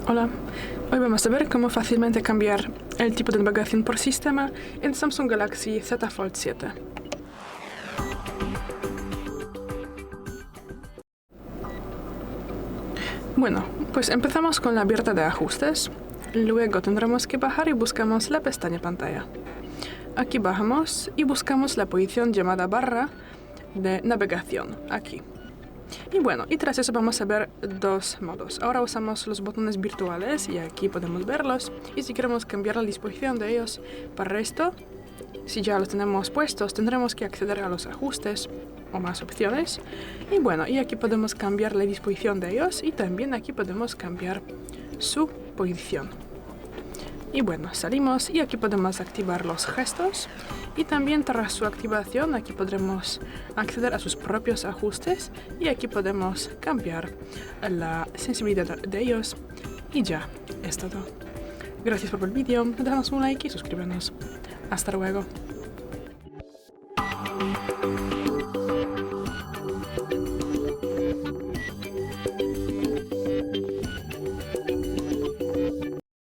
Hola, hoy vamos a ver cómo fácilmente cambiar el tipo de navegación por sistema en Samsung Galaxy Z Fold 7. Bueno, pues empezamos con la abierta de ajustes. Luego tendremos que bajar y buscamos la pestaña pantalla. Aquí bajamos y buscamos la posición llamada barra de navegación, aquí. Y bueno, y tras eso vamos a ver dos modos. Ahora usamos los botones virtuales y aquí podemos verlos. Y si queremos cambiar la disposición de ellos, para esto, si ya los tenemos puestos, tendremos que acceder a los ajustes o más opciones. Y bueno, y aquí podemos cambiar la disposición de ellos y también aquí podemos cambiar su posición. Y bueno, salimos y aquí podemos activar los gestos y también tras su activación aquí podremos acceder a sus propios ajustes y aquí podemos cambiar la sensibilidad de ellos y ya es todo. Gracias por ver el vídeo, dejadnos un like y suscríbanos. Hasta luego.